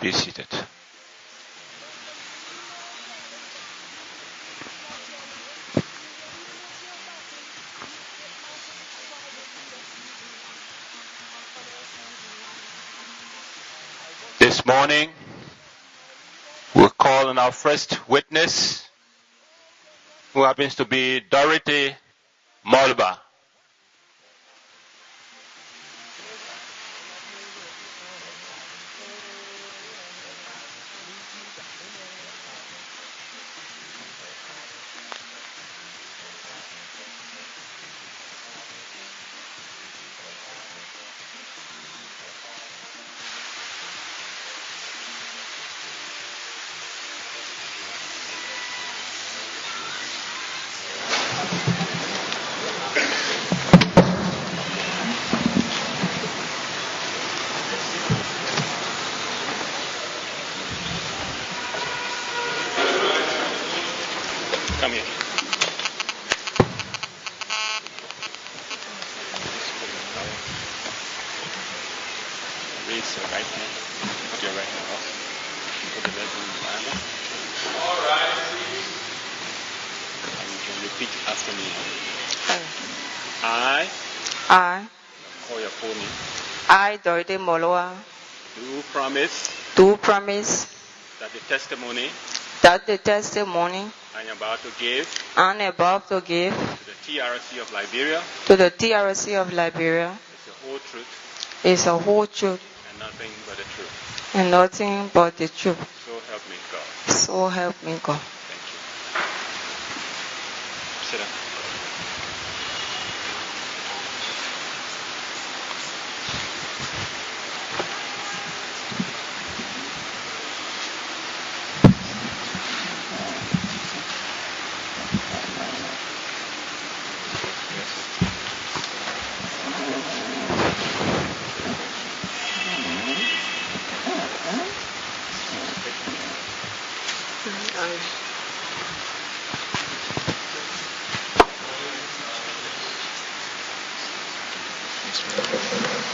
Be seated. This morning, we're calling our first witness, who happens to be Dorothy Mulba. Come here. Raise your right hand. Put your right hand up. Put the left hand in the Bible. All right. And you can repeat after me. I call your full name. I, Dorothy Mulba, Do promise that the testimony that the testimony I'm about to give I'm about to give to the TRC of Liberia to the TRC of Liberia is the whole truth is a whole truth and nothing but the truth. and nothing but the truth. So help me God. So help me God. Thank you. Sit down.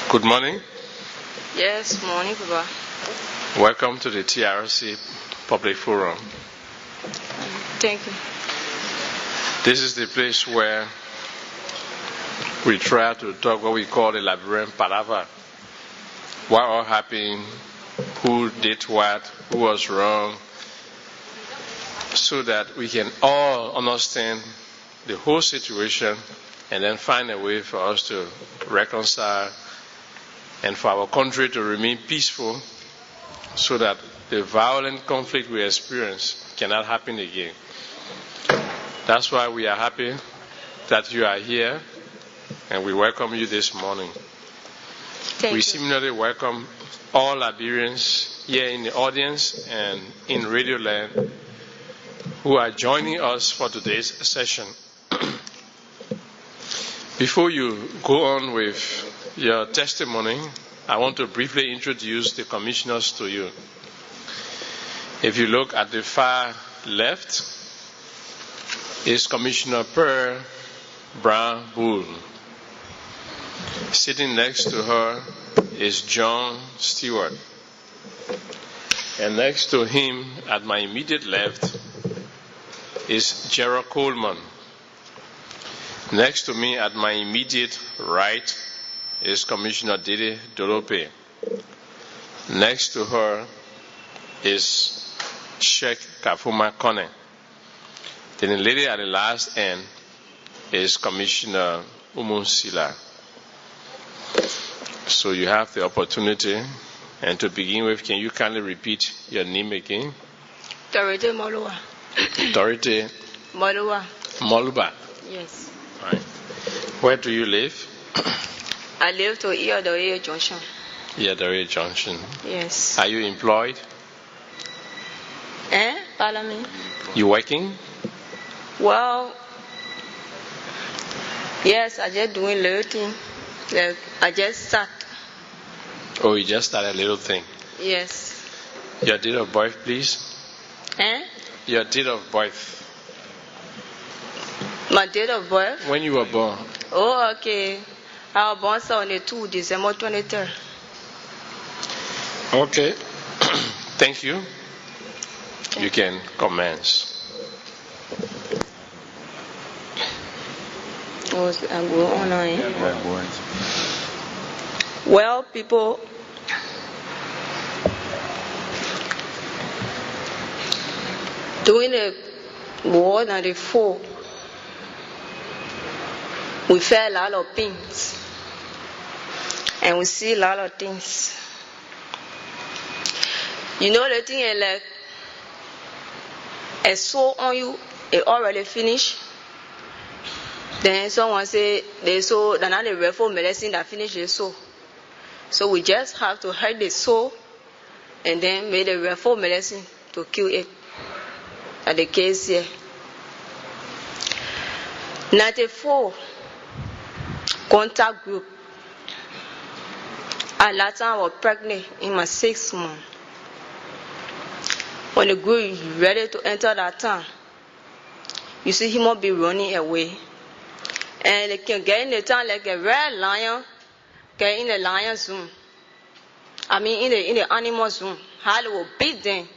Good morning. Yes, morning, Papa. Welcome to the TRC Public Forum. Thank you. This is the place where we try to talk what we call the Liberian palaver. What all happened, who did what, who was wrong, so that we can all understand the whole situation and then find a way for us to reconcile and for our country to remain peaceful so that the violent conflict we experience cannot happen again. That's why we are happy that you are here and we welcome you this morning. We similarly welcome all Liberians here in the audience and in Radio Land who are joining us for today's session. Before you go on with your testimony, I want to briefly introduce the commissioners to you. If you look at the far left, is Commissioner Per Brown Bull. Sitting next to her is John Stewart. And next to him, at my immediate left, is Gerald Coleman. Next to me, at my immediate right, is Commissioner Dede Dorope. Next to her is Sheikh Kafuma Kone. Then the lady at the last end is Commissioner Umunsila. So you have the opportunity. And to begin with, can you kindly repeat your name again? Dorothy Mulba. Dorothy Mulba. Yes. Right. Where do you live? I live to Ivory Junction. Ivory Junction. Yes. Are you employed? Pardon me? You working? Well, yes, I just doing little thing. Like, I just start. Oh, you just started a little thing? Yes. Your date of birth, please? Your date of birth. My date of birth? When you were born. Oh, okay. I was born on the 2 December 23rd. Okay. Thank you. You can commence. Well, people, during the war 94, we felt a lot of pains and we see a lot of things. You know, the thing is like a sew on you, it already finished. Then someone say they sew, they're not the reform medicine that finish the sew. So we just have to hurt the sew and then make the reform medicine to kill it. At the case here. 94 contact group. At that time I was pregnant in my 6th month. When the group is ready to enter that town, you see he must be running away. And they can get in the town like a red lion, get in the lion zone. I mean in the animal zone. How they will beat them.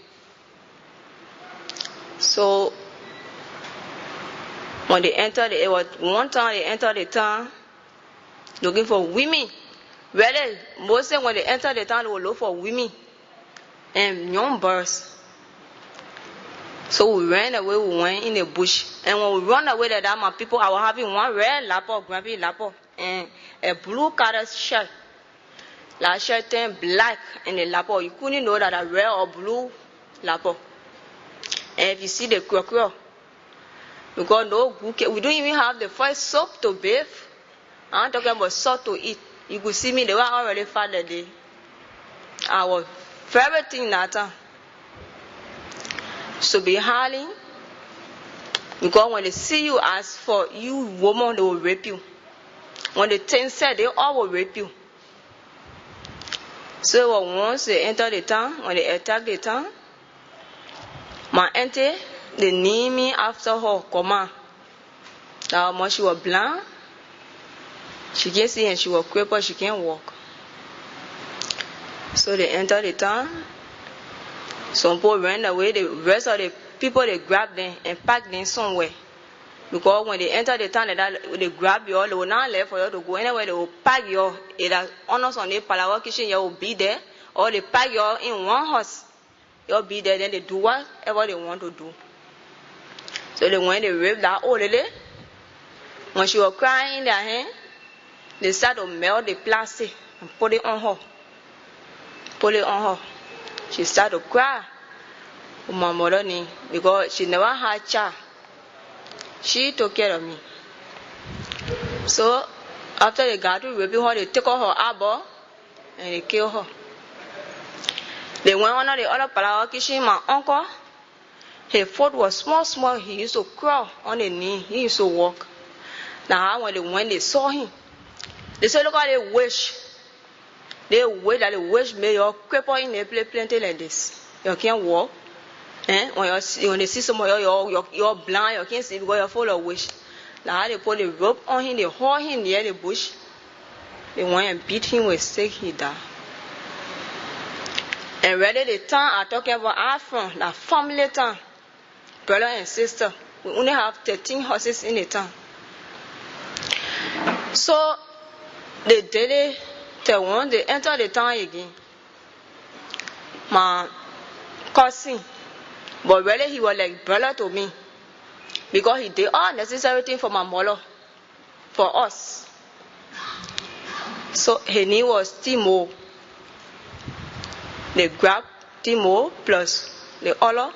So when they entered, it was one time they entered the town looking for women. Really, mostly when they entered the town, they would look for women and young birds. So we ran away, we went in the bush. And when we run away that my people, I was having one red lapper, grumpy lapper, and a blue color shirt. That shirt turned black in the lapper. You couldn't know that a red or blue lapper. And if you see the crocodile, because no good, we don't even have the first soap to bathe. I'm talking about salt to eat. You could see me, they were already fat that day. I was favorite thing that time. So be hiding, because when they see you as for you woman, they will rape you. When the thing said, they all will rape you. So once they enter the town, when they attack the town, my auntie, they named me after her, Koma. That much she was blind. She can't see and she was crippled, she can't walk. So they entered the town. Some people ran away, the rest of the people, they grabbed them and packed them somewhere. Because when they enter the town, they grab you all, they will not let for you to go anywhere, they will pack you. Either honors on the Palawa kitchen, you will be there, or they pack you in one house. You'll be there, then they do whatever they want to do. So they went, they raped that old lady. When she was crying in their hand, they started to melt the plastic and put it on her. Put it on her. She started to cry with my mother name because she never had a child. She took care of me. So after they got to raping her, they took out her eyeball and they killed her. They went under the other Palawa kitchen. My uncle, his foot was small. He used to crawl on the knee. He used to walk. Now when they saw him, they said, look at the wish. They wish that the wish made you cripple in a place plenty like this. You can't walk. When they see somebody, you're blind, you can't see because you're full of wish. Now they put the rope on him, they haul him near the bush. They went and beat him with stick, he died. And rather the town I'm talking about are from, that family town, brother and sister. We only have 13 horses in the town. So they did it. Once they enter the town again, my cousin, but really he was like brother to me, because he did all necessary things for my mother, for us. So his name was Timo. They grabbed Timo plus the other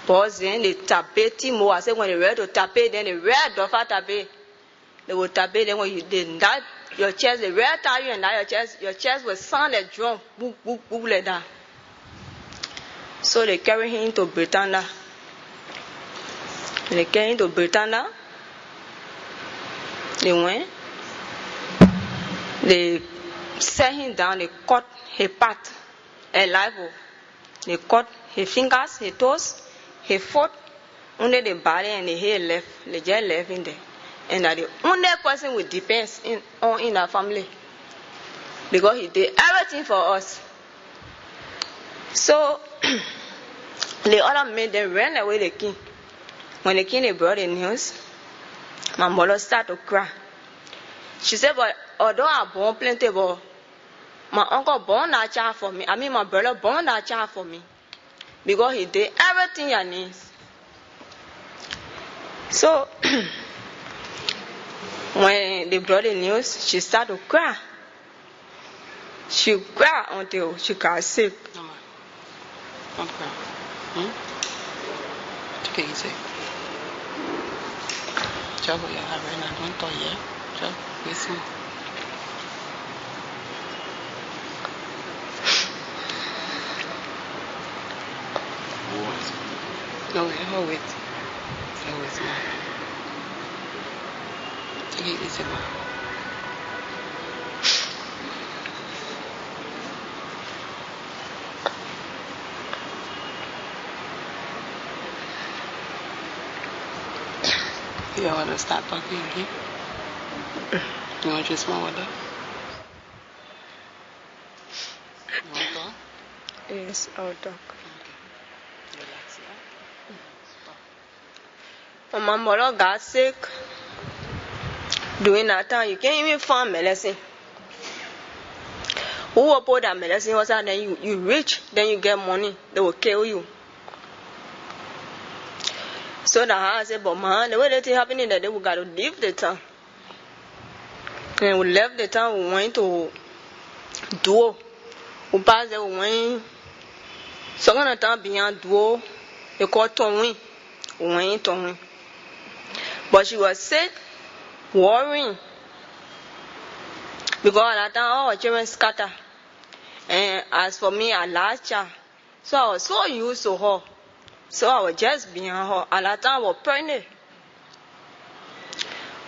boys, then they tapped Timo. I said when they ready to tap it, then they read off tap it. They will tap it, then when you did that, your chest, the red tie you and that your chest will sound like drum, boop, boop, boop like that. So they carry him to Britannia. When they carry him to Britannia, they went, they set him down, they cut his part alive. They cut his fingers, his toes, his foot, only the body and the hair left, they just left in there. And that the only person with depends on in our family. Because he did everything for us. So the other men, they ran away the king. When the king, they brought the news, my mother started to cry. She said, but although I born plenty, but my uncle born that child for me. I mean, my brother born that child for me. Because he did everything I need. So, when they brought the news, she started to cry. She cried until she got sick. No, ma. Don't cry. Take it easy. Job what you have right now. Don't talk yet. Job, listen. No, hold it. Hold it, ma. Take it easy, ma. You want to start talking again? You want to drink more water? You want to talk? Yes, I'll talk. Okay. Relax, yeah? When my mother got sick, during that time, you can't even find medicine. Who will put that medicine outside, then you rich, then you get money, they will kill you. So that I said, but man, the way that it happened is that we got to leave the town. And we left the town, we went to Duo. We passed there, we went. So when the town beyond Duo, they called Tonwi. We went to Tonwi. But she was sick, worrying. Because at that time, all our children scattered. And as for me, I lost child. So I was so used to her. So I was just behind her. At that time, I was pregnant.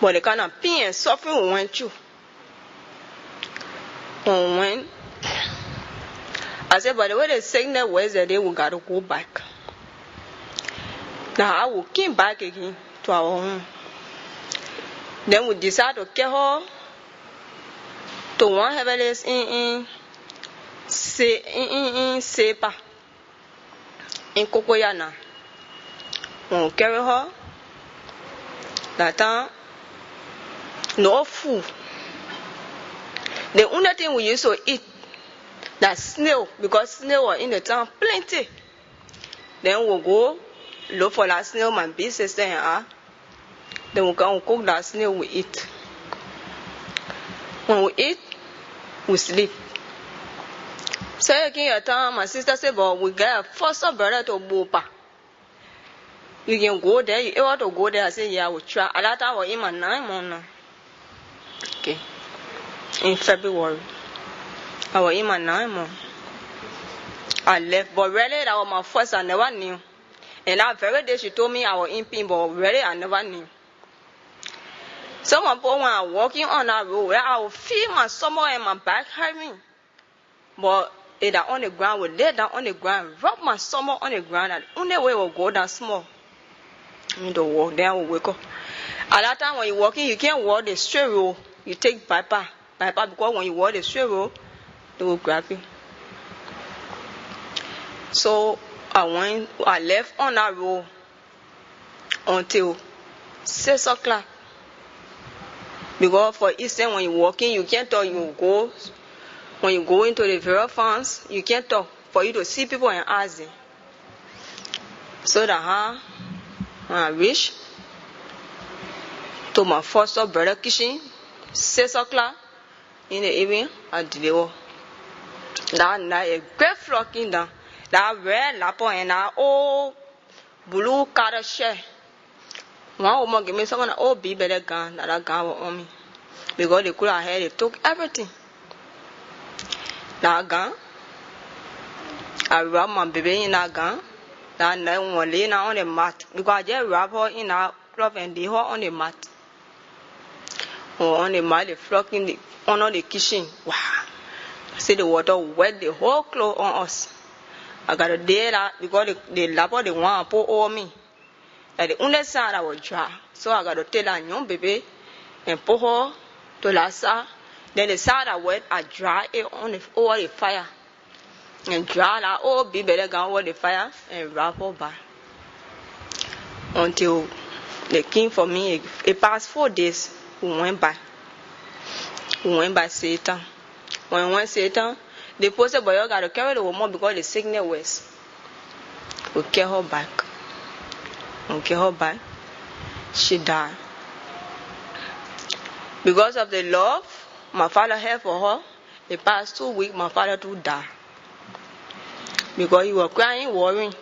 But the kind of pain and suffering we went through. When I said, by the way, the sickness was that day we got to go back. Now I came back again to our home. Then we decided to get her to one heavenless in Sepa. In Kokoyana. When we carry her, that time, no food. The only thing we used to eat, that snail, because snail were in the town plenty. Then we'll go look for that snail, my big sister and I. Then we can cook that snail, we eat. When we eat, we sleep. So again, at time, my sister said, but we got a foster brother to Bopa. You can go there, you able to go there. I said, yeah, I will try. At that time, I was in my 9 months now. Okay. In February. I was in my 9 months. I left, but really, that was my first, I never knew. And that very day, she told me I was in pain, but really, I never knew. So my boy, when I was walking on that road, I would feel my stomach and my back hurting. But if I on the ground, we lay down on the ground, rub my stomach on the ground, and the only way will go down small. I need to walk, then I will wake up. At that time, when you're walking, you can't walk the straight road. You take bypass, because when you walk the straight road, they will grab you. So I left on that road until 6 o'clock. Because for instance, when you're walking, you can't talk, you go. When you go into the various farms, you can't talk for you to see people and ask them. So that when I reach to my foster brother kitchen, 6 o'clock in the evening, I deliver. That night, a great flocking down. That red lapper and that old blue cattle share. One woman gave me some of the old baby that gun was on me. Because they could have had, they took everything. That gun, I wrapped my baby in that gun. That night when we lay down on the mat. Because I just wrapped her in that cloth and lay her on the mat. On the mat, they flocking under the kitchen. Wow. I see the water wet the whole clothes on us. I got to do that because the lapper they want to put over me. Like the only side I was dry. So I got to take that young baby and put her to that side. Then the side I wet, I dry it on over the fire. and draw that old be better gun over the fire and wrap up by. Until they came for me, it passed 4 days, we went by. We went by Satan. When we went Satan, they posted, but you got to carry the woman because the sickness was. We carry her back. We carry her back. She died. Because of the love my father had for her, the past 2 weeks, my father too died. Because he was crying, worrying.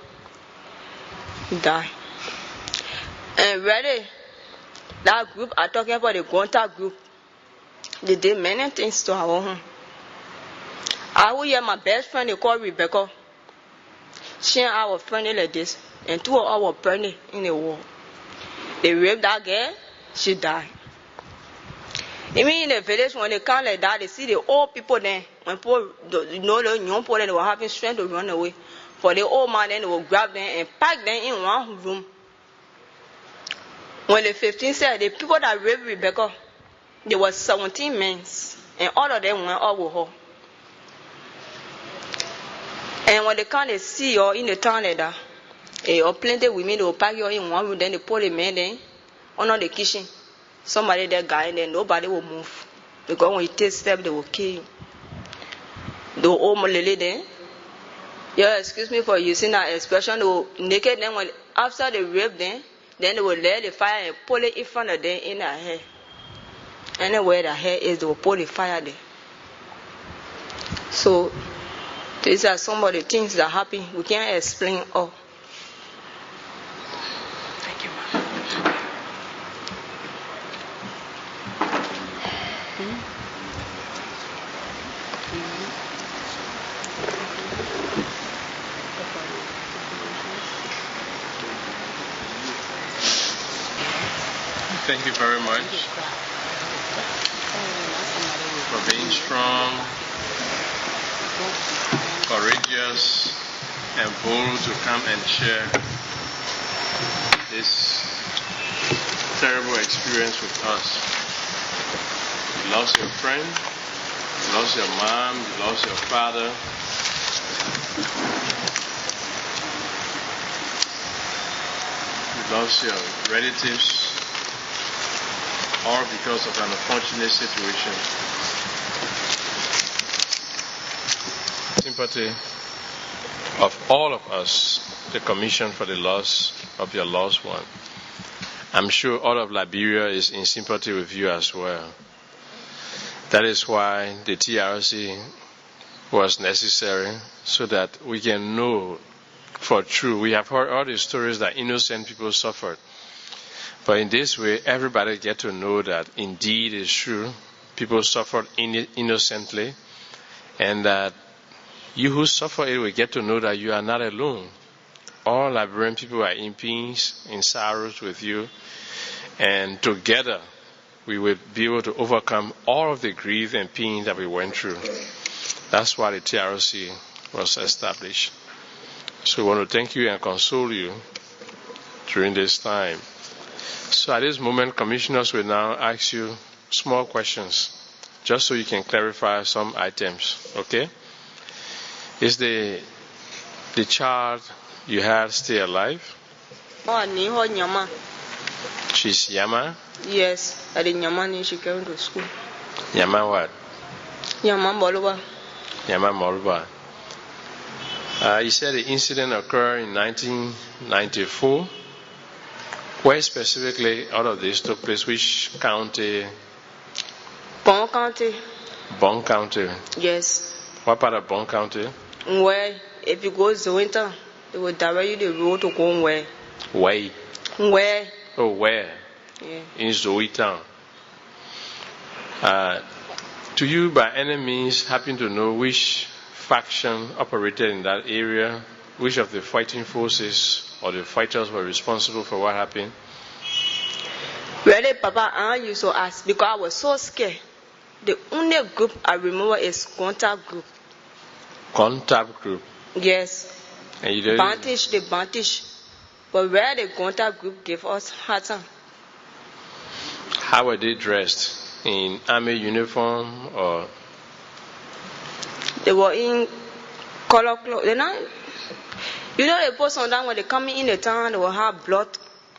He died. And really, that group, I'm talking about the contact group, they did many things to our home. I will hear my best friend, they call Rebecca. She and I were friendly like this, and 2 of us were pregnant in the war. They raped that girl, she died. Even in the village, when they come like that, they see the old people there. When people, the young people, they were having strength to run away. For the old man, then they will grab them and pack them in one room. When the 15 said, the people that raped Rebecca, there were 17 men, and all of them went out with her. And when they come, they see you in the town like that, or plenty of women, they will pack you in one room, then they put the men there, under the kitchen. Somebody there guy, and then nobody will move. Because when you take steps, they will kill you. The old lady there, yeah, excuse me for using that expression, they will naked them. When, after they rape them, then they will let the fire and pull it in front of them in their hair. Anywhere the hair is, they will put the fire there. So, these are some of the things that happen. We can't explain all. Thank you, ma'am. Thank you very much for being strong, courageous, and bold to come and share this terrible experience with us. You lost your friend, you lost your mom, you lost your father. You lost your relatives, all because of an unfortunate situation. Sympathy of all of us, the Commission for the Loss of your Lost One. I'm sure all of Liberia is in sympathy with you as well. That is why the TRC was necessary, so that we can know for true. We have heard all the stories that innocent people suffered. But in this way, everybody get to know that indeed it's true. People suffered innocently, and that you who suffer it will get to know that you are not alone. All Liberian people are in peace, in sorrows with you, and together we will be able to overcome all of the grief and pain that we went through. That's why the TRC was established. So we want to thank you and console you during this time. So at this moment, commissioners will now ask you small questions, just so you can clarify some items, okay? Is the child you had still alive? She's Yama? Yes, I did Yama, she came to school. Yama what? Yama Bolova. Yama Molva. You said the incident occurred in 1994. Where specifically out of this took place? Which county? Bong County. Bong County. Yes. What part of Bong County? Where, if you go to winter, they will direct you the road to go where. Where? Where? Oh, where? Yeah. In Zoe Town. Do you by any means happen to know which faction operated in that area? Which of the fighting forces or the fighters were responsible for what happened? Really, Papa, I used to ask because I was so scared. The only group I remember is Contact Group. Contact Group? Yes. And you didn't... Vantage, the Vantage. But where the Contact Group gave us hard time. How were they dressed? In army uniform or? They were in color clothes. They not. You know, they put sometimes when they come in the town, they will have blood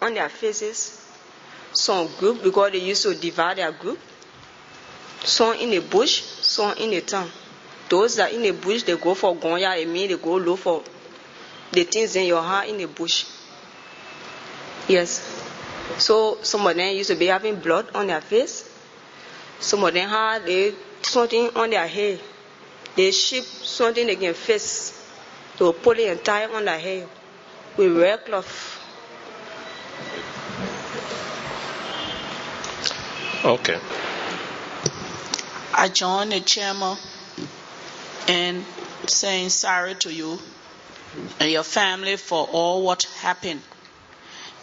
on their faces. Some group, because they used to divide their group. Some in the bush, some in the town. Those that in the bush, they go for gonya. It means they go look for the things in your heart in the bush. Yes. So some of them used to be having blood on their face. Some of them had something on their hair. They ship something they can face. They will put it and tie it on their hair with red cloth. Okay. I joined the chairman in saying sorry to you and your family for all what happened.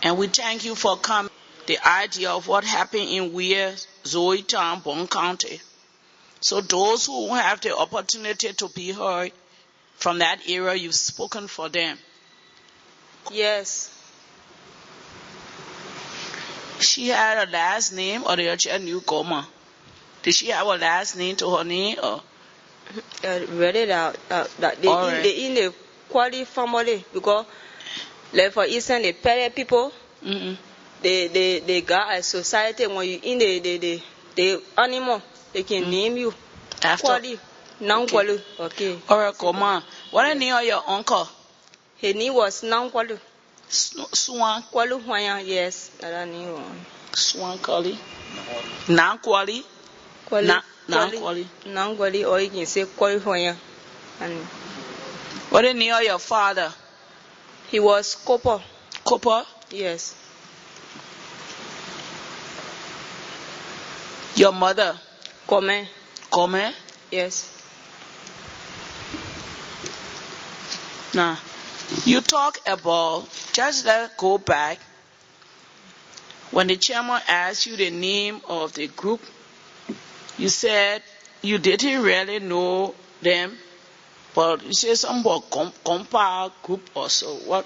And we thank you for coming. The idea of what happened in Weir, Zoe Town, Bong County. So those who have the opportunity to be heard from that area, you've spoken for them. Yes. She had a last name, or they just newcomer? Did she have a last name to her name? Or? Really that they in the quality family, because like for instance the parent people, they got a society when you in the animal, they can name you After quality, non-quality. Okay. Alright, come on. What is the name of your uncle? His name was non-quality. Swan. Quality, yes, that name. Swan Kali. Non-quality. Non-quality, or you can say quality. And what is the name of your father? he was copper. Copper. Yes. Your mother? Come. Come. Yes. Now, you talk about, just let's go back. When the chairman asked you the name of the group, you said you didn't really know them, but you said something about Compa group or so. What?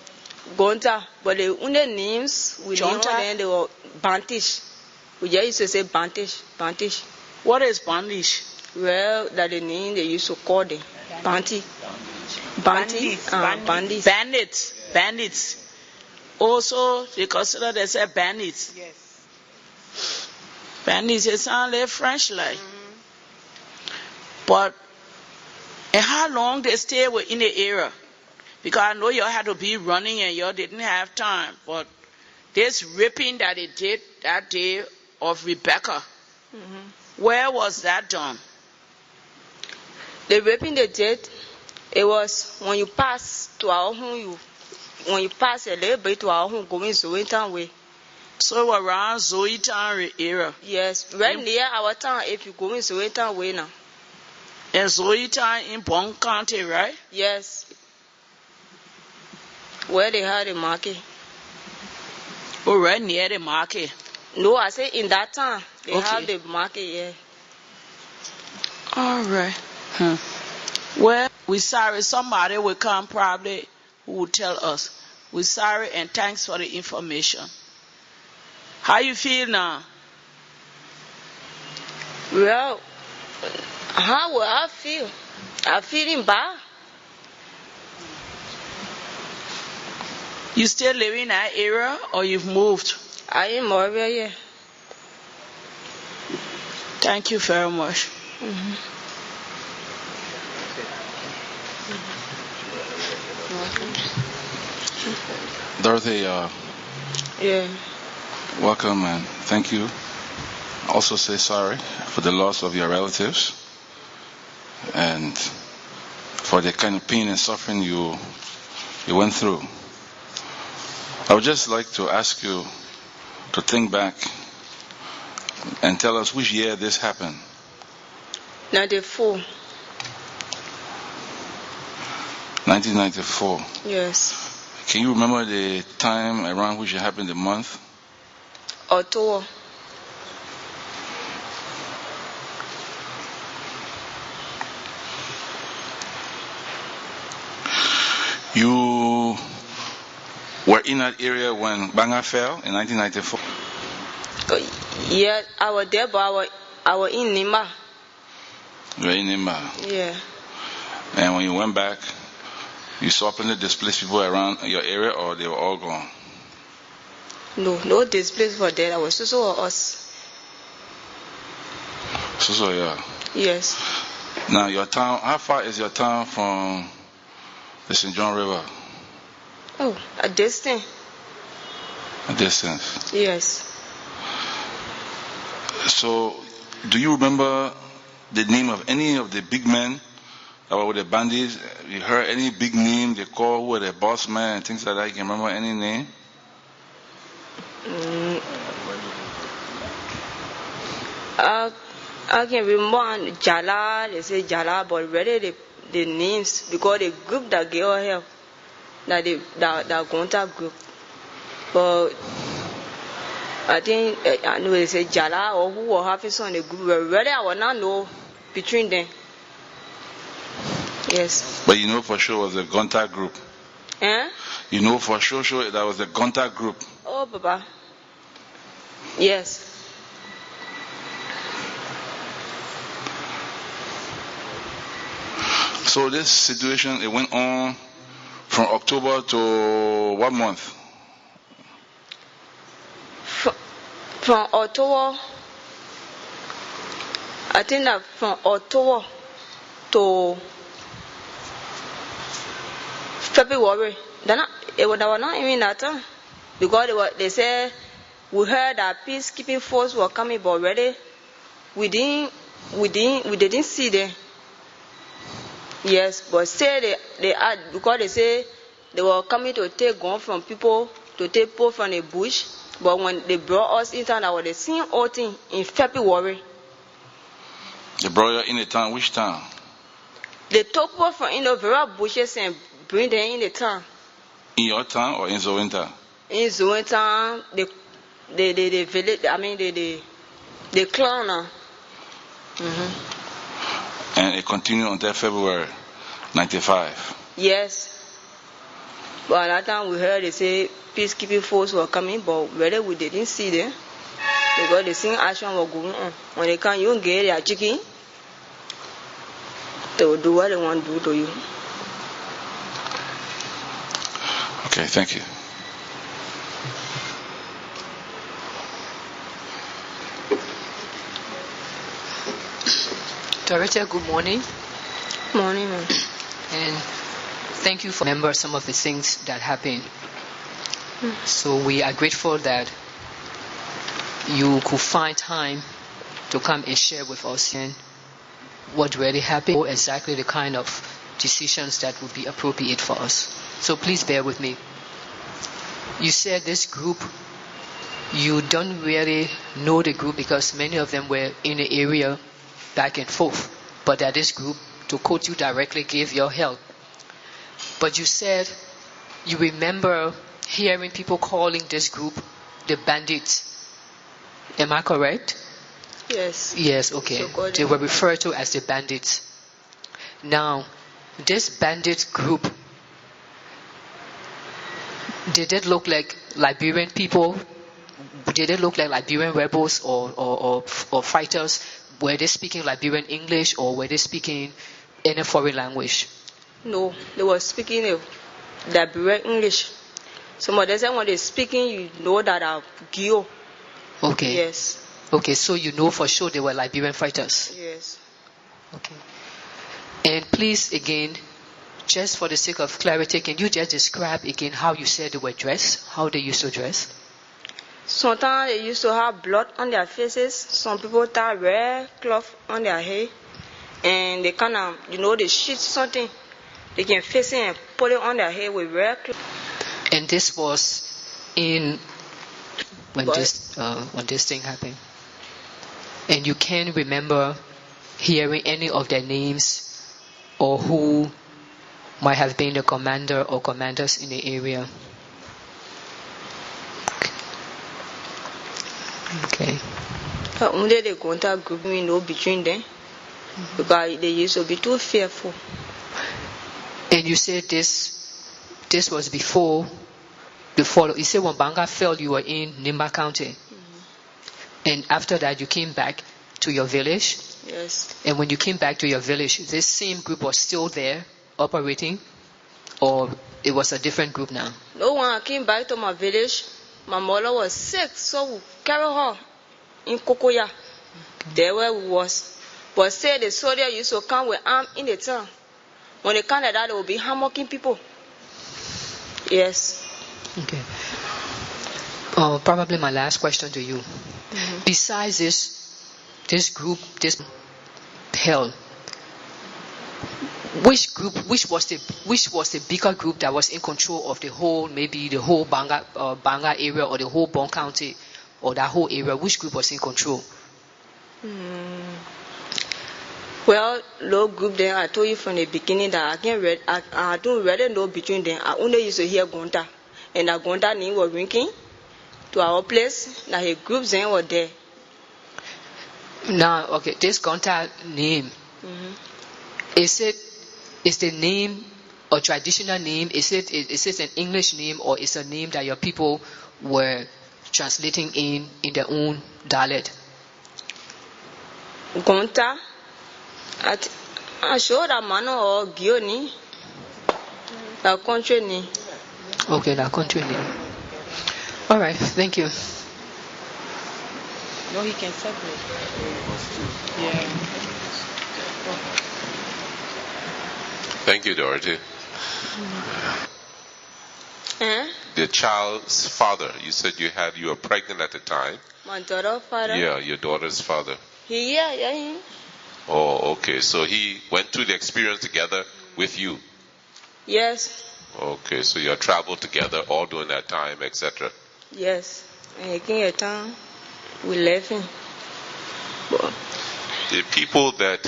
Gonta, but the only names we know them, they were Bantish. We just used to say Bantish. What is Bantish? Well, that the name they used to call them. Bandits. Also, they consider themselves bandits. Yes. Bandits, it sounds like French like. But, and how long they stay within the area? Because I know you had to be running and you didn't have time. But this ripping that they did that day of Rebecca, where was that done? The raping they did, it was when you pass to our home, when you pass a little bit to our home, going Zoe Town way. So around Zoe Town area? Yes, right near our town if you go in Zoe Town way now. And Zoe Town in Bong County, right? Yes. Where they had the market. Oh, right near the market? No, I say in that town, they have the market, yeah. All right. Well, we're sorry. Somebody will come probably who will tell us. We're sorry and thanks for the information. How you feel now? Well, how will I feel? I'm feeling bad. You still live in that area or you've moved? I am Monrovia, yeah. Thank you very much. Dorothy, Yeah. welcome and thank you. Also say sorry for the loss of your relatives and for the kind of pain and suffering you went through. I would just like to ask you to think back and tell us which year this happened. 94. 1994. Yes. Can you remember the time around which it happened, the month? October. You were in that area when Banga fell in 1994? Yeah, I was there, but I was in Nimba. You were in Nimba. Yeah. And when you went back, You saw plenty of displaced people around your area, or they were all gone? No displaced for there. I was so us. So, yeah. Yes. Now, your town, how far is your town from the St. John River? Oh, a distance. A distance? Yes. So, do you remember the name of any of the big men that were with the bandits? You heard any big name they call, who were the boss man and things like that? You can remember any name? I can remember Jala, they say Jala, but really the names, because the group that gave us help, that contact group. But I think I know they say Jala or who were having some in the group, but really I will not know between them. Yes. But you know for sure it was a contact group. Eh? You know for sure that was a contact group. Oh, Papa. Yes. So this situation, it went on from October to what month? From October, I think that from October to February. It was not even that time, because they said we heard that peacekeeping force were coming, but already we didn't see them. Yes, but say they had, because they say they were coming to take gun from people, to take people from the bush. But when they brought us in town, that was the same old thing in February. They brought you in the town? Which town? They took people from very bushes and bring them in the town. In your town or in Zowenta? In Zowenta, the village, I mean the clan. And it continued until February 95. Yes. But at that time we heard they say peacekeeping force were coming, but really we didn't see them, because the same action was going on. When they come, you get their chicken, they will do what they want to do to you. Okay, thank you. Director, good morning. Morning, ma'am. And thank you for remembering some of the things that happened. So we are grateful that you could find time to come and share with us and what really happened, or exactly the kind of decisions that would be appropriate for us. So please bear with me. You said this group, you don't really know the group because many of them were in the area back and forth, but that this group, to quote you directly, gave your help. But you said you remember hearing people calling this group the bandits. Am I correct? Yes. Yes, okay. So they were referred to as the bandits. Now, this bandit group, did it look like Liberian people? Did it look like Liberian rebels or fighters? Were they speaking Liberian English, or were they speaking any foreign language? No, they were speaking Liberian English. Some of them, when they're speaking, you know that are Gio. Okay. Yes. Okay, so you know for sure they were Liberian fighters. Yes. Okay. And please, again, just for the sake of clarity, can you just describe again how you said they were dressed? How they used to dress? Sometimes they used to have blood on their faces. Some people tie red cloth on their hair. And they kind of, they shoot something. They can face it and put it on their hair with red cloth. And this was in when this thing happened. And you can't remember hearing any of their names or who might have been the commander or commanders in the area. Okay. But only the contact group, we know between them, because they used to be too fearful. And you said this was before the fall. You said when Banga fell, you were in Nimba County. And after that, you came back to your village. Yes. And when you came back to your village, this same group was still there operating. or it was a different group now? No, when I came back to my village, my mother was sick, so we carried her in Kokoya. There where we was. But say the soldier used to come with arms in the town. When they come like that, they will be hammocking people. Yes. Okay. Probably my last question to you. Besides this group, this hell, which was the bigger group that was in control of the whole, maybe the whole Banga area or the whole Bong County or that whole area? Which group was in control? Well, low group then I told you from the beginning that I don't really know between them. I only used to hear Gonta, and that Gonta name was ringing to our place. That the groups then were there. Now, okay, this Gonta name, is the name a traditional name? Is it an English name, or is a name that your people were translating in their own dialect? Gonta, I sure that man or Gioni, that country name. Okay, that country name. All right, thank you. No, he can separate. Yeah. Thank you, Dorothy. The child's father, you said you were pregnant at the time. My daughter's father? Yeah, your daughter's father. Yeah. Oh, okay. So he went through the experience together with you? Yes. Okay, so you traveled together all during that time, etc. Yes. And again, a time we left him. But the people that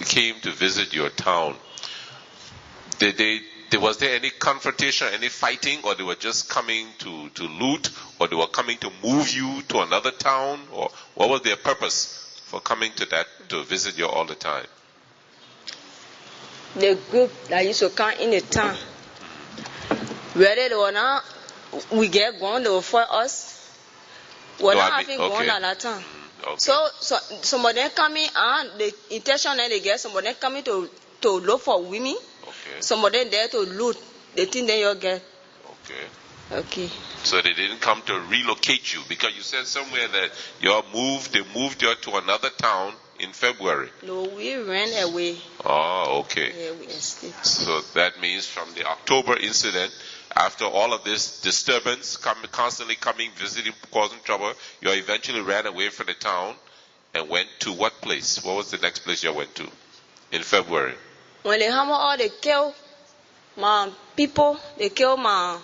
came to visit your town, was there any confrontation, any fighting, or they were just coming to loot, or they were coming to move you to another town, or what was their purpose for coming to visit you all the time? The group that used to come in the town, whether they were not, we get gone, they will fight us. We're not having gone at that time. Okay. So some of them coming and the intention that they get, some of them coming to look for women. Okay. Some of them there to loot the thing that you get. Okay. So they didn't come to relocate you, because you said somewhere that they moved you to another town in February. No, we ran away. Oh, okay. Yeah, we escaped. So that means from the October incident, after all of this disturbance, constantly coming, visiting, causing trouble, you eventually ran away from the town and went to what place? What was the next place you went to in February? When they hammer all, they kill my people, they kill my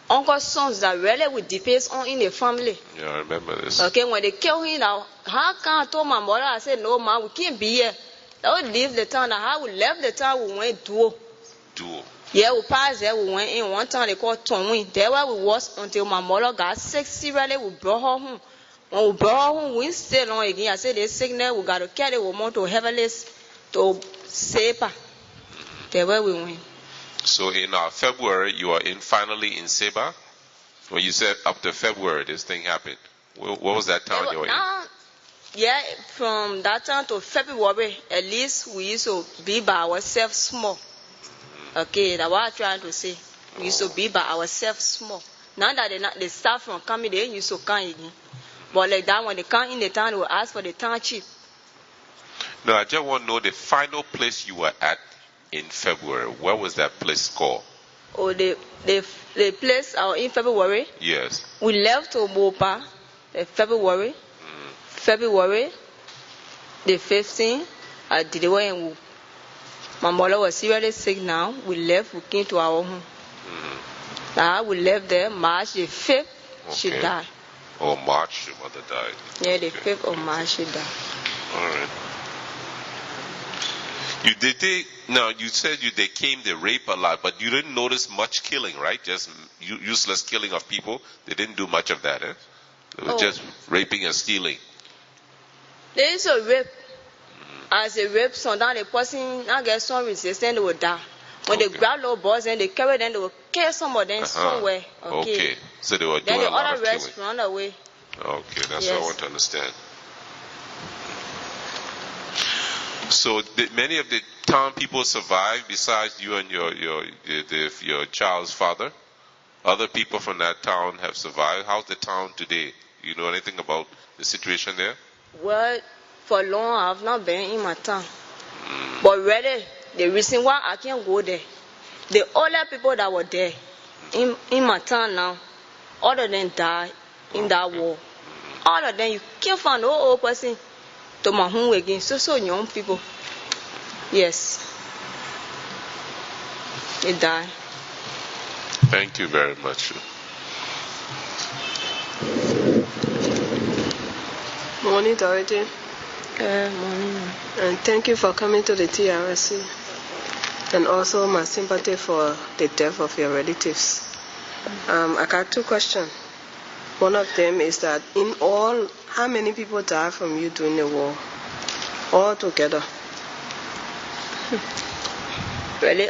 uncle's sons that really would depend on in the family. Yeah, I remember this. Okay, when they kill him, now, how can I told my mother, I said, no, man, we can't be here. I would leave the town. Now, how we left the town, we went Duo. Yeah, we passed there, we went in one town they called Tonwin. There where we was until my mother got sick. Seriously, we brought her home. When we brought her home, we stayed long again. I said, they sickness, we got to carry the woman to Heavenly's to save her. There where we went. So in February, you are finally in Seba? When you said up to February, this thing happened. What was that town you were in? Yeah, from that time to February, at least we used to be by ourselves small. Okay, that's what I'm trying to say. We used to be by ourselves small. Now that they start from coming, they used to come again. But like that, when they come in the town, they will ask for the township. No, I just want to know the final place you were at in February. What was that place called? Oh, the place in February? Yes. We left to Mopa February. February the 15th, I did away and my mother was seriously sick now. We left, we came to our home. Now we left there March the 5th, she died. Oh, March, your mother died. Yeah, the 5th of March she died. All right. You said they came, they rape a lot, but you didn't notice much killing, right? Just useless killing of people. They didn't do much of that, eh? It was just raping and stealing. There is a rape. As a rape, sometimes the person not get some resistance, they will die. When they grab little boys and they carry them, they will kill some of them somewhere. Okay. So they were doing then a lot of killing. Then the other rest run away. Okay, that's what I want to understand. So many of the town people survive besides you and your child's father? Other people from that town have survived. How's the town today? You know anything about the situation there? Well, for long I've not been in my town. But really, the reason why I can't go there, the older people that were there in my town now, all of them died in that war. All of them, you can't find no old person to my home again. So young people. Yes. They died. Thank you very much. Morning, Dorothy. Morning. And thank you for coming to the TRC. And also my sympathy for the death of your relatives. I got two questions. One of them is that in all, how many people died from you during the war? All together. Really?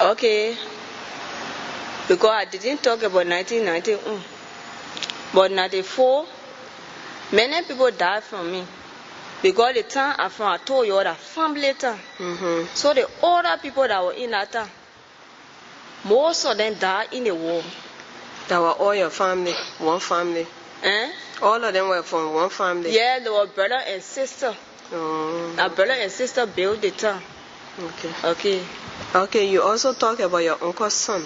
Okay. Because I didn't talk about 1990. But 94, many people died from me. Because the time I from, I told you that family time. So the older people that were in that time, most of them died in the war. That were all your family, one family. All of them were from one family. Yeah, they were brother and sister. Our brother and sister built the town. Okay, you also talk about your uncle's son.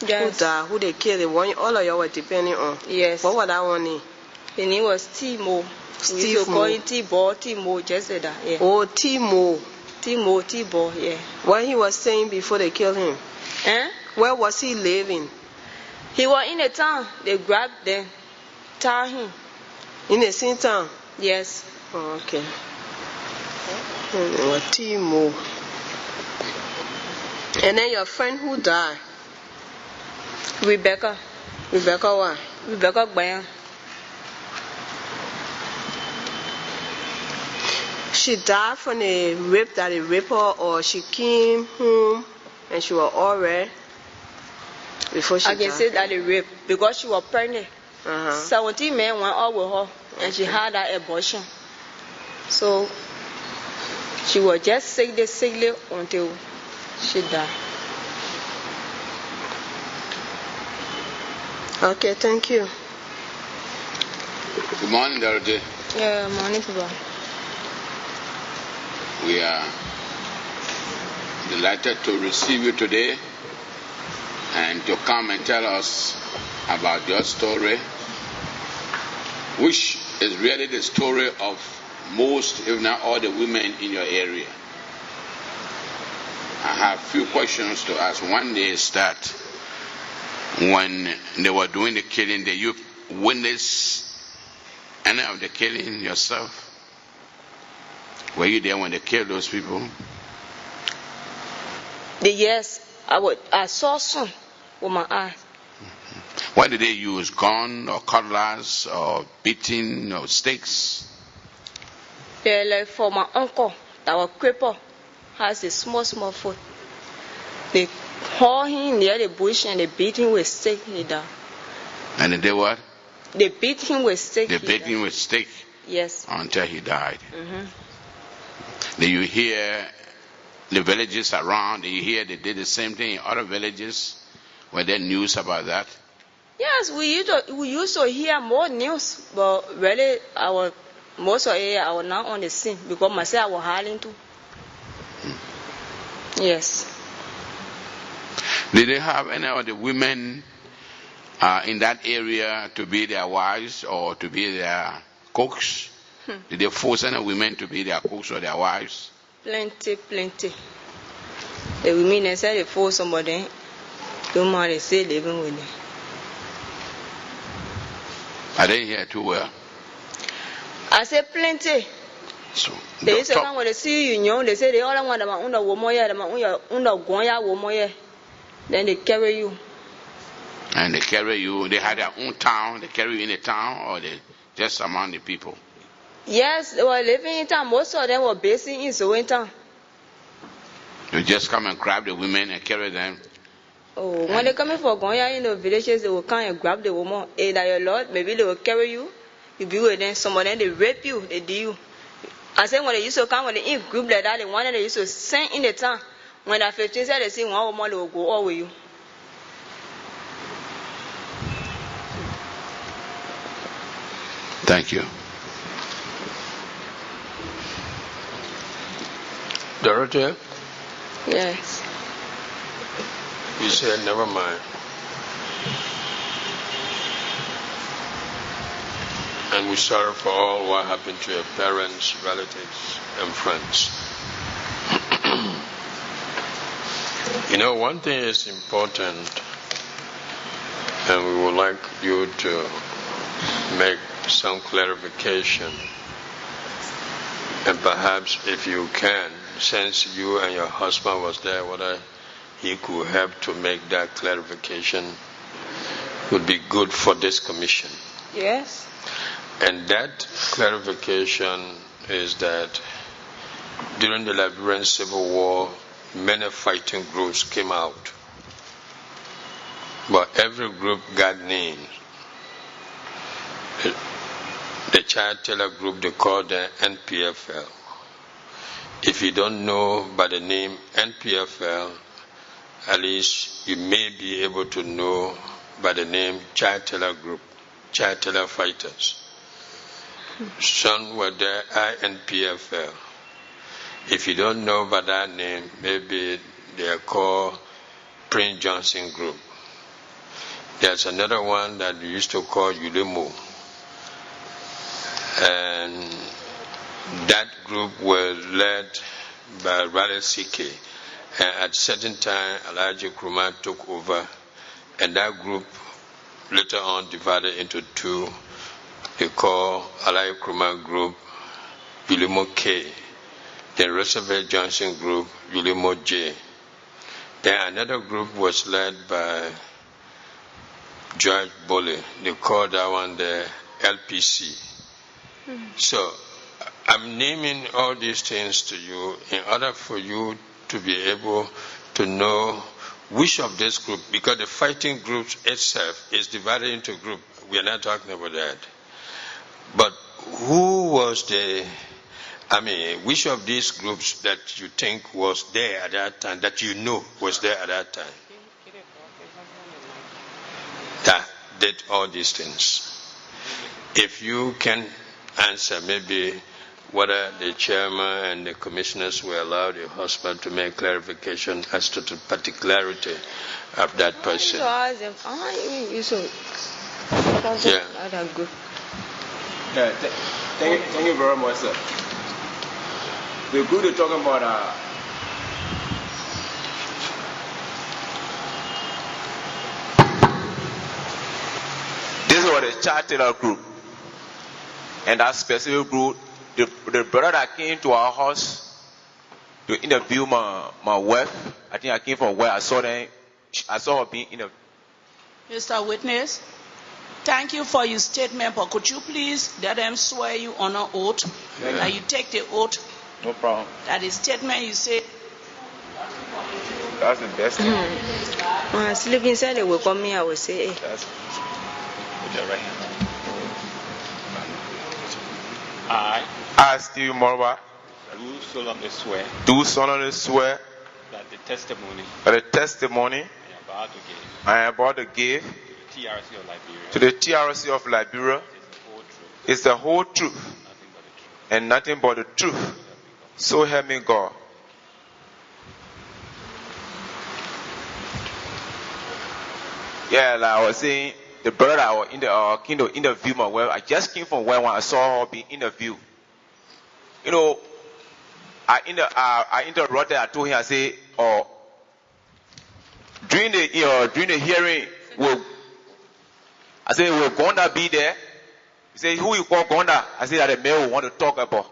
Yes. Who died, who they killed, the one all of you were depending on. Yes. What was that one name? His name was Timo. We used to call him Timo, just like that. Yeah. Oh, Timo, yeah. What he was saying before they killed him? Where was he living? He was in the town. They grabbed them, tied him. In the same town? Yes. Oh, okay. Timo. And then your friend who died? Rebecca. Rebecca what? Rebecca Bong. She died from the rape that they raped her, or she came home and she was all right before she died? I can say that they raped because she was pregnant. 17 men went out with her and she had that abortion. So she was just sickly until she died. Okay, thank you. Good morning, Dorothy. Yeah, morning, people. We are delighted to receive you today and to come and tell us about your story, which is really the story of most, if not all, the women in your area. I have a few questions to ask. One is that when they were doing the killing, did you witness any of the killing yourself? Were you there when they killed those people? Yes, I saw some with my eyes. What did they use? Gun or cutlass or beating or sticks? Yeah, like for my uncle that was crippled, has a small foot. They haul him near the bush and they beat him with stick. He died. And they did what? They beat him with stick. They beat him with stick? Yes. Until he died. Did you hear the villages around? Did you hear they did the same thing in other villages? Were there news about that? Yes, we used to hear more news, but really most of it I was not on the scene because myself I was hiding too. Yes. Did they have any of the women in that area to be their wives or to be their cooks? Did they force any women to be their cooks or their wives? Plenty. The women they said they force somebody. Don't mind they say living with them. I didn't hear too well. I said plenty. So they used to come when they see you, they say they all want them under woman. Then they carry you. And they carry you. They had their own town. They carry you in a town, or they just among the people. Yes, they were living in town. Most of them were based in Zoe town. You just come and grab the women and carry them. Oh, when they coming for Gonya in the villages, they will come and grab the woman. Hey, that your Lord, maybe they will carry you. You be with them. Some of them they rape you. They do you. I said when they used to come when they in group like that, the one that they used to send in the town. When that 15 said they see one woman will go all with you. Thank you. Dorothy, Yes. you said never mind. And we're sorry for all what happened to your parents, relatives, and friends. You know, one thing is important, and we would like you to make some clarification. And perhaps if you can, since you and your husband was there, whether he could help to make that clarification would be good for this commission. Yes. And that clarification is that during the Liberian Civil War, many fighting groups came out. But every group got names. The child teller group, they call the NPFL. If you don't know by the name NPFL, at least you may be able to know by the name child teller group, child teller fighters. Some were the INPFL. If you don't know by that name, maybe they are called Prince Johnson Group. There's another one that we used to call Ulimo. And that group was led by Raleigh CK. And at a certain time, Elijah Krumah took over. And that group later on divided into two. They call Elijah Krumah Group Ulimo K. Then Roosevelt Johnson Group Ulimo J. Then another group was led by George Boley. They called that one the LPC. So I'm naming all these things to you in order for you to be able to know which of this group, because the fighting groups itself is divided into groups. We are not talking about that. But who was which of these groups that you think was there at that time, that you know was there at that time, that did all these things? If you can answer, maybe whether the chairman and the commissioners will allow the husband to make clarification as to the particularity of that person. Yeah. Thank you very much, sir. The group you're talking about this was the child teller group. And that specific group, the brother that came to our house to interview my wife, I think I came from where I saw her being interviewed. Mr. Witness, thank you for your statement, but could you please let them swear you on an oath? Yeah. That you take the oath. No problem. That the statement you say. That's the best thing. When I sleep inside, they will call me, I will say, hey. That's with your right hand. I, Steve Monrovia, do solemnly swear that the testimony I am about to give to the TRC to the TRC of Liberia of Liberia is the whole truth, is the whole truth nothing but the truth. and nothing but the truth. So help me God. Yeah, like I was saying, the brother that was came to interview my wife, I just came from where when I saw her being interviewed. You know, I interrupted. I told him, I said, during the hearing, I said, will Gonda be there? He said, who you call Gonda? I said, that the man we want to talk about.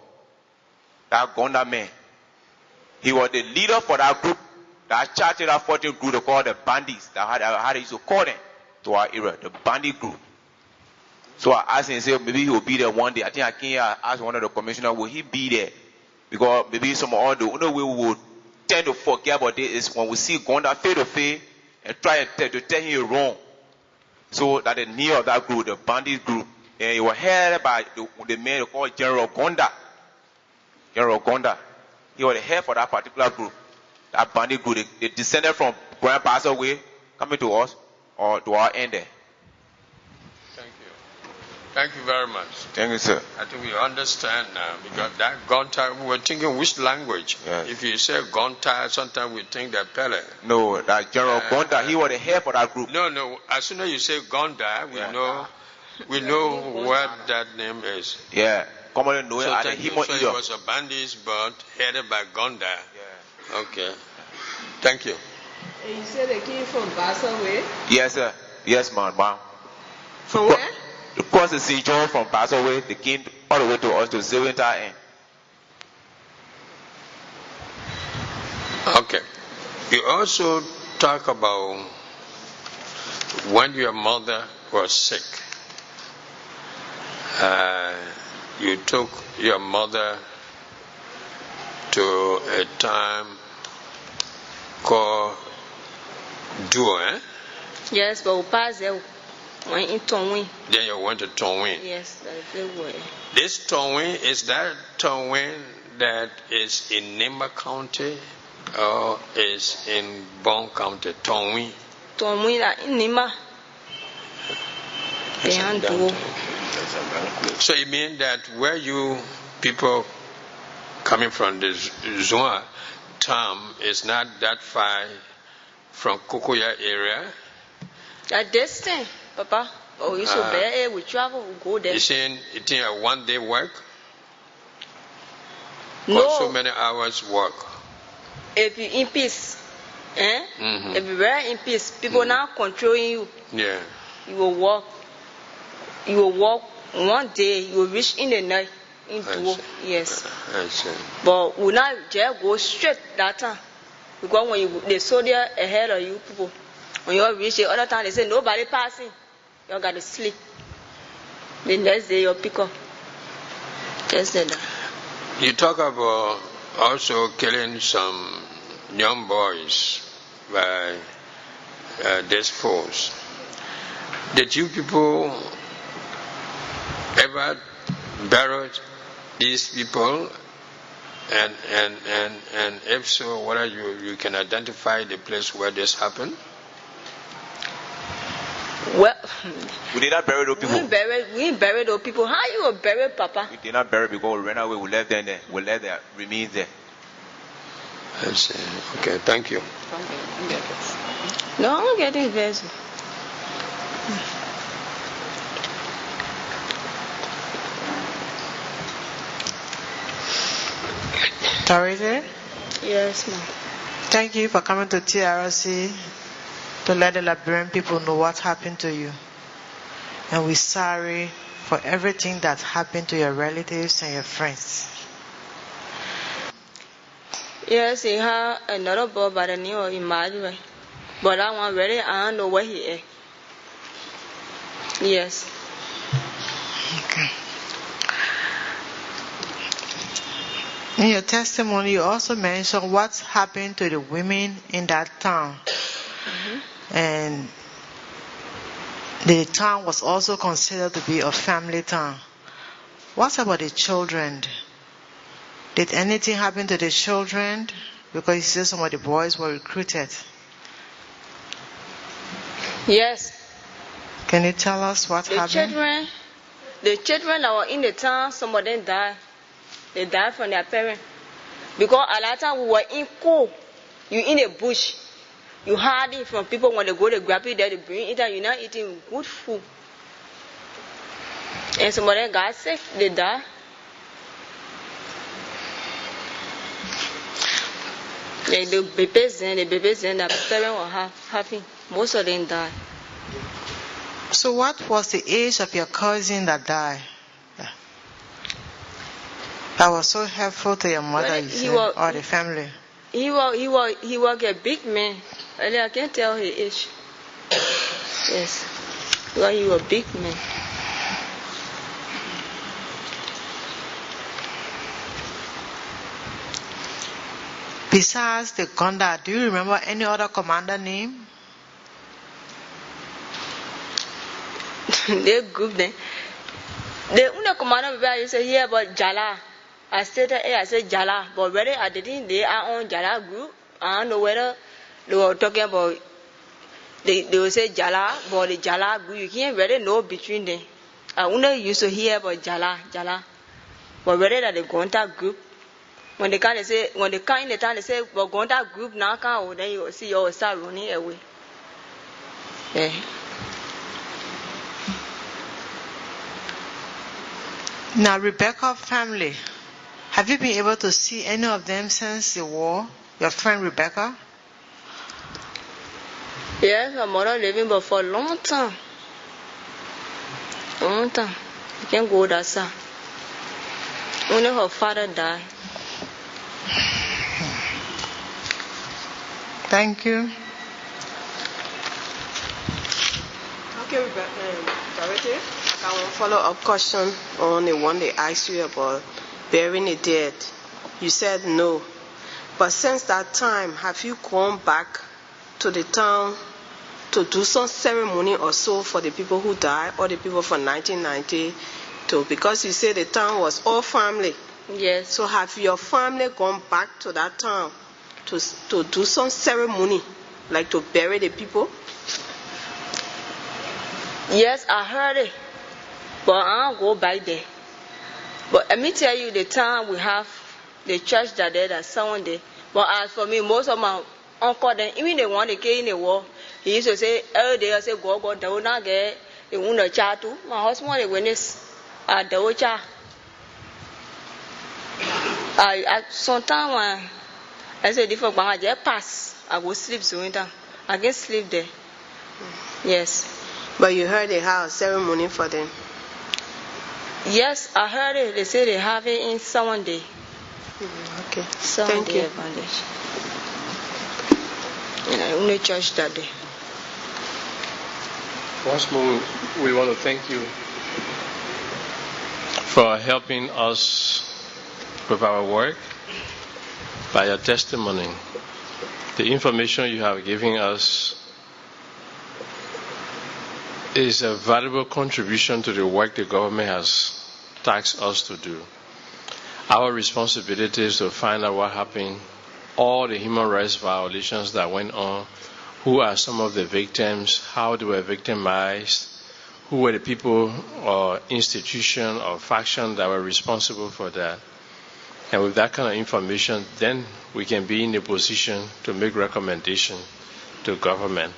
That Gonda man. He was the leader for that group, that charted that 14 group they call the bandits. That how they used to call them to our area, the bandit group. So I asked him, say maybe he will be there one day. I think I came here, I asked one of the commissioners, will he be there? Because maybe some of the only way we will tend to forget about this is when we see Gonda face to face and try to tell him wrong. So that the name of that group, the bandit group, and it was headed by the man they call General Gonda. General Gonda. He was the head for that particular group, that bandit group. They descended from going passed away, coming to us, or to our end there. Thank you. Thank you very much. Thank you, sir. I think we understand now, because that Gonta, we were thinking which language. Yes. If you say Gonta, sometimes we think that Pele. No, that General Gonda, he was the head for that group. No. As soon as you say Gonda, we know what that name is. Yeah, commonly known So as the thank you. Himo So it Iyo. was a bandits, but headed by Gonda. Yeah. Okay. Thank you. And you said they came from Bassaway? Yes, sir. Yes, ma'am. From where? Across the St. John from Bassaway, they came all the way to us to Zewinter end. Okay. You also talk about when your mother was sick. You took your mother to a time called Duo, eh? Yes, but we passed there. Went in Tonwin. Then you went to Tonwin. Yes, that's the way. This Tonwin, is that Tonwin that is in Nimba County or is in Bong County? Tonwin. Tonwin in Nima. They hand to. So it means that where you people coming from the Zua town is not that far from Kokoya area? That distance, Papa. Oh, you so bad. We travel, we go there. You saying it is a one-day work? No. Or so many hours work? If you in peace, Mm-hmm. if you're very in peace, people now controlling you. Yeah. You will walk. You will walk one day. You will reach in the night. Into yes. I see. But we not just go straight that time, because when they saw there ahead of you people, when you reach the other time, they say nobody passing. You got to sleep. The next day you pick up. Just like that. You talk about also killing some young boys by this force. Did you people ever bury these people? And if so, whether you can identify the place where this happened? Well, We did not bury those people. we buried those people. How you will bury Papa? We did not bury because we ran away. We left them there. We left their remains there. I see. Okay, thank you. No, I'm getting vessel. Patriotic, Yes, ma'am. thank you for coming to TRC to let the Liberian people know what happened to you. And we're sorry for everything that happened to your relatives and your friends. Yes, he had another boy by the name of Emmanuel. But that one really, I don't know where he is. Yes. Okay. In your testimony, you also mentioned what happened to the women in that town. And the town was also considered to be a family town. What about the children? Did anything happen to the children? Because you said some of the boys were recruited. Yes. Can you tell us what happened? The children that were in the town, some of them died. They died from their parents. Because at that time we were in coup. You in the bush. You hide it from people when they go to grab it there, they bring it and you're not eating good food. And some of them got sick, they died. Like the babies then that parents were having, most of them died. So what was the age of your cousin that died? That was so helpful to your mother, Well, you said, or the family. He was a big man. I can't tell his age. Yes. Because he was a big man. Besides the Gonda, do you remember any other commander name? They group them. The only commander I used to hear about Jala. I stated A, I said Jala, but whether I didn't, they are on Jala group. I don't know whether they were talking about, they will say Jala, but the Jala group, you can't really know between them. I only used to hear about Jala. But whether that they go into that group, when they come in the town, they say, we're going to that group now, then you see you all start running away. Yeah. Now, Rebecca's family, have you been able to see any of them since the war? Your friend Rebecca? Yes, her mother living, but for a long time. You can't go that side. Only her father died. Thank you. Okay, Dorothy, I have a follow-up question on the one they asked you about burying the dead. You said no. But since that time, have you gone back to the town to do some ceremony or so for the people who died or the people from 1992? Because you said the town was all family. Yes. So have your family gone back to that town to do some ceremony, like to bury the people? Yes, I heard it, but I don't go back there. But let me tell you, the town we have, the church that there, that someone there. But as for me, most of my uncle, then even the one that came in the war, he used to say, every day I say, go, don't not get, they want a child too. My husband, they witness, the child. Sometimes when I say different, I just pass, I go sleep so winter. I can sleep there. Yes. But you heard they have a ceremony for them? Yes, I heard it. They say they have it in someone day. Okay. Someone Thank day you. advantage. Only church that day. Once more, we want to thank you for helping us with our work by your testimony. The information you have given us is a valuable contribution to the work the government has tasked us to do. Our responsibility is to find out what happened, all the human rights violations that went on, who are some of the victims, how they were victimized, who were the people or institution or faction that were responsible for that. And with that kind of information, then we can be in a position to make recommendations to government.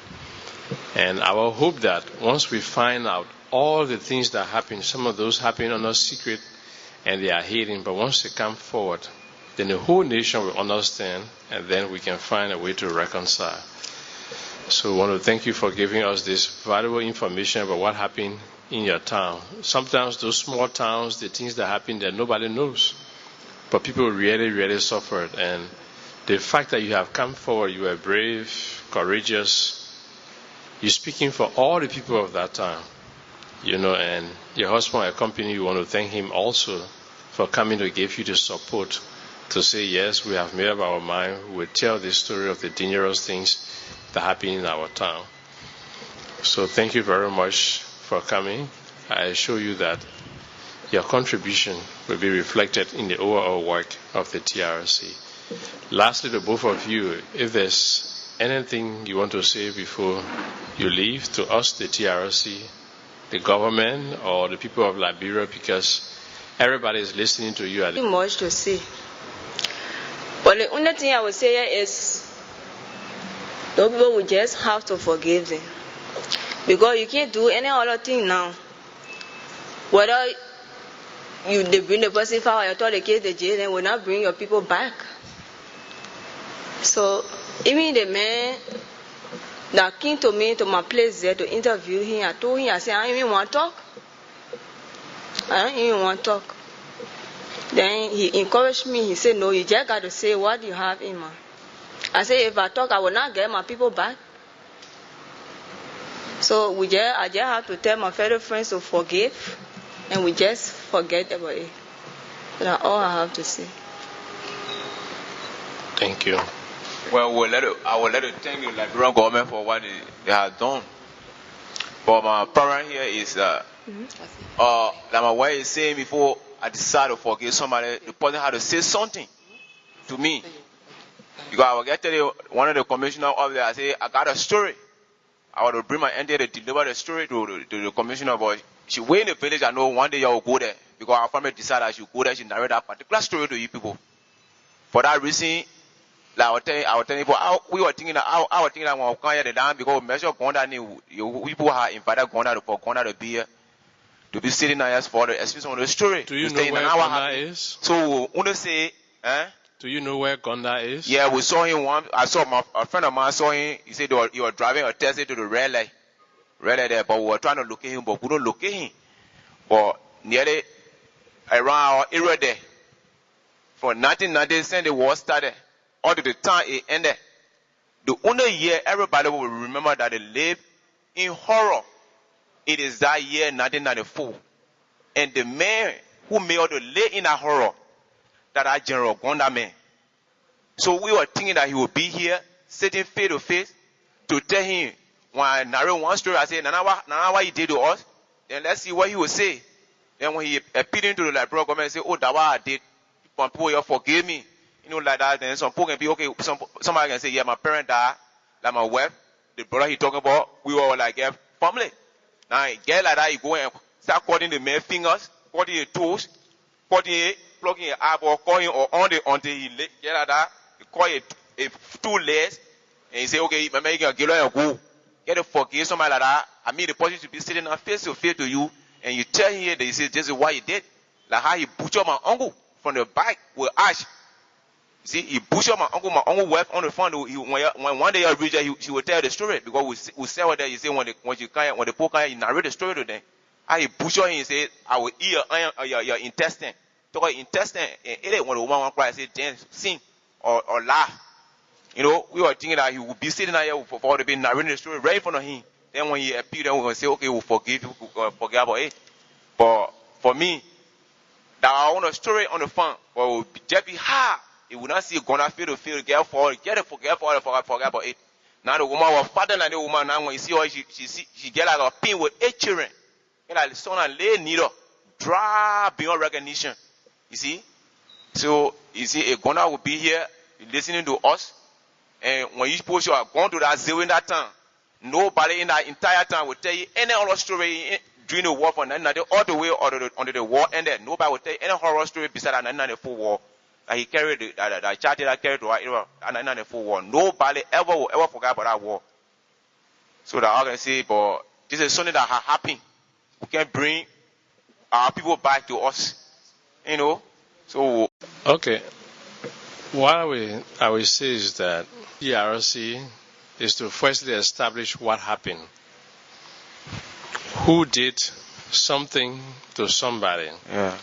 And our hope that once we find out all the things that happen, some of those happen under secret and they are hidden, but once they come forward, then the whole nation will understand and then we can find a way to reconcile. So we want to thank you for giving us this valuable information about what happened in your town. Sometimes those small towns, the things that happen there, nobody knows. But people really, really suffered. And the fact that you have come forward, you were brave, courageous, you're speaking for all the people of that town, and your husband accompanied you. Want to thank him also for coming to give you the support to say, yes, we have made up our mind. We will tell the story of the dangerous things that happen in our town. So thank you very much for coming. I assure you that your contribution will be reflected in the overall work of the TRC. Lastly, to both of you, if there's anything you want to say before you leave to us, the TRC, the government, or the people of Liberia, because everybody is listening to you. Too much to say. But the only thing I would say is those people will just have to forgive them. Because you can't do any other thing now. Whether they bring the person forward, you thought the case, the jail, they will not bring your people back. So, even the man that came to me, to my place there to interview him, I told him, I said, I don't even want to talk. I don't even want to talk. Then he encouraged me. He said, no, you just got to say what you have in mind. I said, if I talk, I will not get my people back. So I just have to tell my fellow friends to forgive, and we just forget about it. That's all I have to say. Thank you. Well, I will let you thank the Liberian government for what they have done. But my problem here is like my wife is saying before, I decide to forgive somebody, the person had to say something to me. Because I will get to one of the commissioners up there, I say, I got a story. I want to bring my auntie to deliver the story to the commissioner, but she way in the village, I know one day you will go there. Because our family decided I should go there, she narrate that particular story to you people. For that reason, like I was telling people, we were thinking that I was thinking that when we come here the land, because we measure Gonda, people have invited Gonda for Gonda to be here, to be sitting there for the exposition of the story. Do you know where Gonda is? So when they say, do you know where Gonda is? Yeah, we saw him one. I saw a friend of mine saw him. He said he was driving a taxi to the red light there, but we were trying to locate him, but we couldn't locate him. But nearly around our area there, from 1990 since the war started, all to the time it ended, the only year everybody will remember that they lived in horror. It is that year 1994, and the man who made us to live in that horror, that General Gonda man. So we were thinking that he would be here, sitting face to face, to tell him, when I narrate one story, I said, Nana, what he did to us, then let's see what he would say. Then when he appealed to the Liberia government, say, oh, that's what I did. Some people, you forgive me. You know, like that. Then some people can be, okay, somebody can say, yeah, my parent died, like my wife, the brother he talking about, we were like, yeah, family. Now, he get like that, he go and start cutting the man's fingers, cutting his toes, cutting it, plugging his eyeball, calling or on the until he get like that, he call it 2 legs, and he say, okay, maybe you can get and go. Get to forgive somebody like that. I mean, the person should be sitting on face to face to you, and you tell him that you say, this is what he did. Like how he butchered my uncle from the back with ash. You see, he butchered my uncle wife on the front. When one day you reach there, she will tell the story, because we say what there, you say when the poor guy, you narrate the story to them. How he butchered him, he said, I will eat your intestine. Talk about intestine, and eat it when the woman cry, say, then sing or laugh. You know, we were thinking that he would be sitting there for to be narrating the story right in front of him. Then when he appeared, then we're going to say, okay, we'll forgive you, forget about it. But for me, that I want a story on the phone, but it would just be hard. It would not see gonna feel to feel, forget about it. Now the woman was father like the woman. Now when you see her, she get like a pin with 8 children. Get like the son and lay needle, dry beyond recognition. You see? So you see, a gunner will be here listening to us. And when you suppose you are going to that zero in that town, nobody in that entire town will tell you any other story during the war from 1990 all the way under the war ended. Nobody will tell you any horror story beside that 1994 war. That he carried, that charity that carried to our era, 1994 war. Nobody will ever forget about that war. So that I can say, but this is something that has happened. We can bring our people back to us. You know? So. Okay. What I will say is that TRC is to firstly establish what happened. Who did something to somebody? Yeah.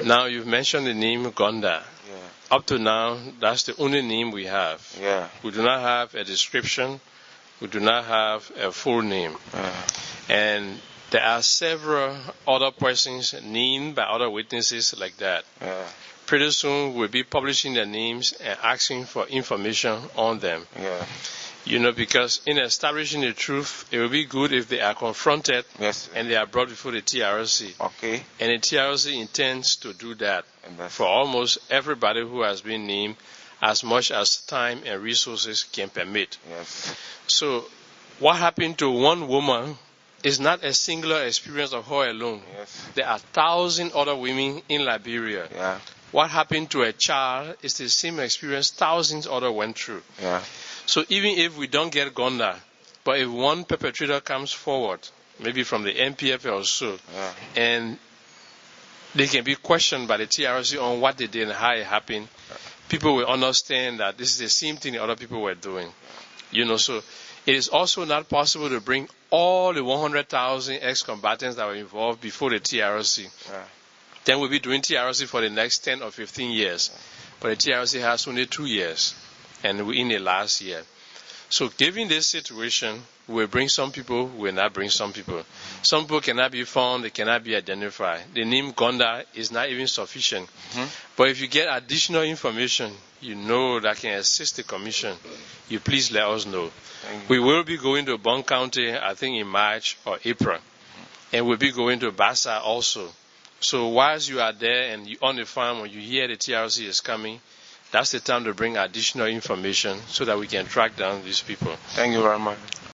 Now you've mentioned the name Gonda. Yeah. Up to now, that's the only name we have. Yeah. We do not have a description. We do not have a full name. And there are several other persons named by other witnesses like that. Pretty soon we'll be publishing their names and asking for information on them. You know, because in establishing the truth, it will be good if they are confronted and they are brought before the TRC. Okay. And the TRC intends to do that for almost everybody who has been named, as much as time and resources can permit. So what happened to one woman is not a singular experience of her alone. There are 1,000 other women in Liberia. What happened to a child is the same experience thousands others went through. So even if we don't get Gonda, but if one perpetrator comes forward, maybe from the NPFL or so, and they can be questioned by the TRC on what they did and how it happened, people will understand that this is the same thing the other people were doing. You know, so it is also not possible to bring all the 100,000 ex-combatants that were involved before the TRC. Then we'll be doing TRC for the next 10 or 15 years. But the TRC has only 2 years, and we're in the last year. So given this situation, we'll bring some people, we'll not bring some people. Some people cannot be found, they cannot be identified. The name Gonda is not even sufficient. But if you get additional information, you know that can assist the commission, you please let us know. We will be going to Bong County, I think in March or April. And we'll be going to Bassa also. So whilst you are there and on the farm, when you hear the TRC is coming, that's the time to bring additional information so that we can track down these people. Thank you very much.